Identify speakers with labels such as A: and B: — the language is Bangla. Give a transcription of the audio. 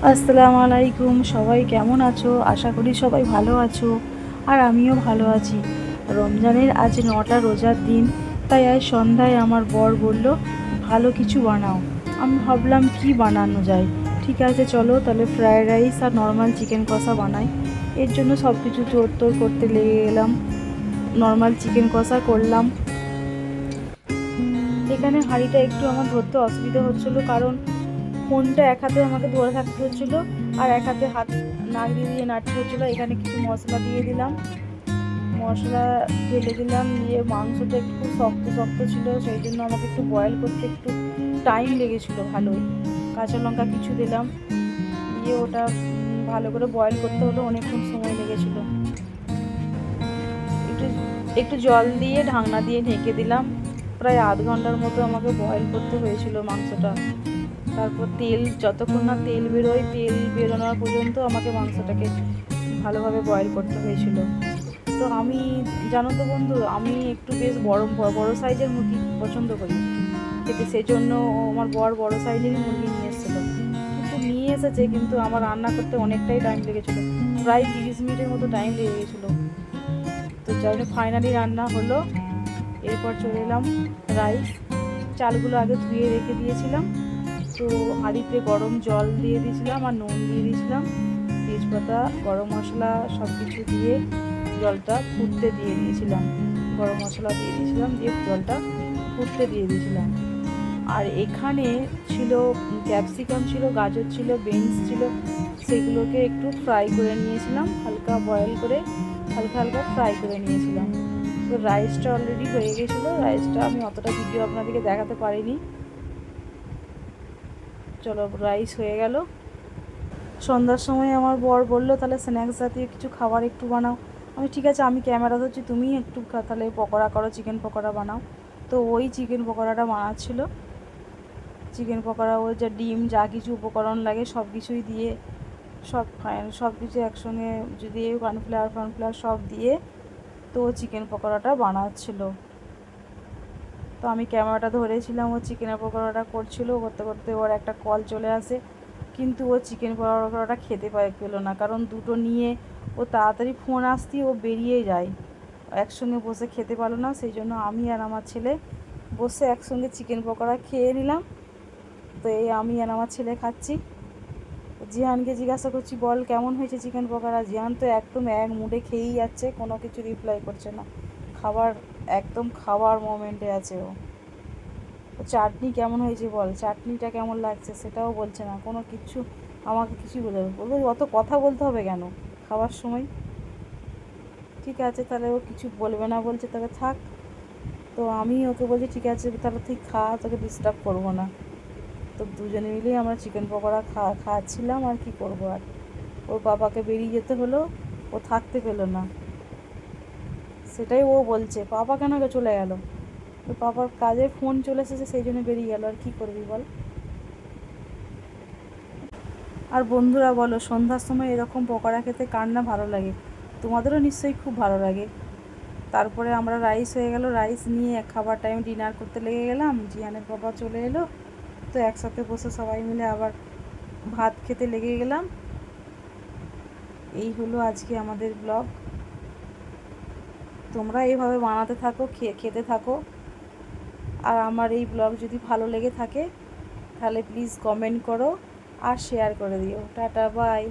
A: আসসালামু আলাইকুম, সবাই কেমন আছো? আশা করি সবাই ভালো আছো, আর আমিও ভালো আছি। রমজানের আজ 9টা রোজার দিন, তাই আজ সন্ধ্যায় আমার বর বলল ভালো কিছু বানাও। আমি ভাবলাম কি বানানো যায়। ঠিক আছে চলো তাহলে ফ্রায়েড রাইস আর নর্মাল চিকেন কষা বানাই। এর জন্য সব কিছু তোড় করতে লেগে গেলাম। নর্মাল চিকেন কষা করলাম। এখানে হাঁড়িটা একটু আমার ধরতে অসুবিধা হচ্ছিলো, কারণ ফোনটা এক হাতে আমাকে ধরে থাকতে হচ্ছিলো আর এক হাতে হাত নাক দিয়ে দিয়ে নাড়তে হচ্ছিলো। এখানে কিছু মশলা দিয়ে দিলাম, মশলা ঢেলে দিলাম, দিয়ে মাংসটা একটু শক্ত শক্ত ছিল, সেই জন্য আমাকে একটু বয়েল করতে একটু টাইম লেগেছিলো ভালোই। কাঁচা লঙ্কা কিছু দিলাম, দিয়ে ওটা ভালো করে বয়েল করতে হলো, অনেকক্ষণ সময় লেগেছিলো। একটু একটু জল দিয়ে ঢাকনা দিয়ে ঢেকে দিলাম। প্রায় আধ ঘন্টার মতো আমাকে বয়েল করতে হয়েছিল মাংসটা। তারপর তেল, যতক্ষণ না তেল বেরোয়, তেল বেরোনোর পর্যন্ত আমাকে মাংসটাকে ভালোভাবে বয়েল করতে হয়েছিল। তো আমি, জানো তো বন্ধু, আমি একটু বেশ বড় সাইজের মুরগি পছন্দ করি খেতে, সেজন্য আমার বর বড় সাইজেরই মুরগি নিয়ে এসেছিলো। নিয়ে এসেছে, কিন্তু আমার রান্না করতে অনেকটাই টাইম লেগেছিলো, প্রায় 30 মিনিটের মতো টাইম লেগে গেছিলো। তো যাই হোক ফাইনালি রান্না হলো। এরপর চলে এলাম রাইস। চালগুলো আগে ধুয়ে রেখে দিয়েছিলাম, তো হাঁড়িতে গরম জল দিয়ে দিয়েছিলাম আর নুন দিয়ে দিয়েছিলাম, তেজপাতা, গরম মশলা সব কিছু দিয়ে জলটা ফুটতে দিয়ে দিয়েছিলাম। গরম মশলা দিয়ে দিয়েছিলাম, দিয়ে জলটা ফুটতে দিয়ে দিয়েছিলাম। আর এখানে ছিল ক্যাপসিকাম ছিল, গাজর ছিল, বিনস ছিল, সেগুলোকে একটু ফ্রাই করে নিয়েছিলাম, হালকা বয়েল করে হালকা হালকা ফ্রাই করে নিয়েছিলাম। তো রাইসটা অলরেডি হয়ে গেছিলো। রাইসটা আমি অতটা ভিডিও আপনাদেরকে দেখাতে পারিনি। চলো, রাইস হয়ে গেল। সন্ধ্যার সময় আমার বর বলল তাহলে স্ন্যাক্স জাতীয় কিছু খাবার একটু বানাও। আমি ঠিক আছে, আমি ক্যামেরা ধরছি, তুমি একটু তাহলে পকোড়া করো, চিকেন পকোড়া বানাও। তো ওই চিকেন পকোড়াটা বানাচ্ছিল। চিকেন পকোড়া, ওই যা ডিম, যা কিছু উপকরণ লাগে সব কিছুই দিয়ে, সব কিছু একসঙ্গে যদি কর্নফ্লাওয়ার সব দিয়ে তো চিকেন পকোড়াটা বানাচ্ছিল। তো আমি ক্যামেরাটা ধরেছিলাম, ও চিকেনের পকোড়াটা করছিল, করতে করতে ওর একটা কল চলে আসে। কিন্তু ও চিকেন পকোড়াটা খেতে পেলো না, কারণ দুটো নিয়ে ও তাড়াতাড়ি ফোন আসতেই ও বেরিয়ে যায়, একসঙ্গে বসে খেতে পারলো না। সেই জন্য আমি আর আমার ছেলে বসে একসঙ্গে চিকেন পকোড়া খেয়ে নিলাম। তো এই আমি আর আমার ছেলে খাচ্ছি। জিহানকে জিজ্ঞাসা করছি, বল কেমন হয়েছে চিকেন পকোড়া। জিহান তো একদম এক মুডে খেয়েই যাচ্ছে, কোনো কিছু রিপ্লাই করছে না, খাবার একদম খাওয়ার মোমেন্টে আছে ও। চাটনি কেমন হয়েছে বল, চাটনিটা কেমন লাগছে সেটাও বলছে না, কোনো কিছু আমাকে কিছুই বলবো অত কথা বলতে হবে কেন খাওয়ার সময়। ঠিক আছে তাহলে ও কিছু বলবে না বলছে, তবে থাক। তো আমি ওকে বলছি ঠিক আছে তাহলে তুই খা, তোকে ডিস্টার্ব করবো না। তো দুজনে মিলেই আমরা চিকেন পকোড়া খাচ্ছিলাম, আর কি করবো। আর ওর বাবাকে বেরিয়ে যেতে হলো, ও থাকতে পেলো না। সেটাই ও বলছে, পাপা কেন চলে গেল। তো পাপার কাজে ফোন চলে এসেছে, সেই জন্য বেরিয়ে গেল, আর কি করবি বল। আর বন্ধুরা বলো, সন্ধ্যার সময় এরকম পকোড়া খেতে কার না ভালো লাগে? তোমাদেরও নিশ্চয়ই খুব ভালো লাগে। তারপরে আমরা রাইস হয়ে গেল, রাইস নিয়ে খাবার টাইম ডিনার করতে লেগে গেলাম। জিয়ানের বাবা চলে এলো, তো একসাথে বসে সবাই মিলে আবার ভাত খেতে লেগে গেলাম। এই হলো আজকে আমাদের ব্লগ। তোমরা এইভাবে বানাতে থাকো, খেতে থাকো। আর আমার এই ব্লগ যদি ভালো লেগে থাকে তাহলে প্লিজ কমেন্ট করো আর শেয়ার করে দিও। Tata, by.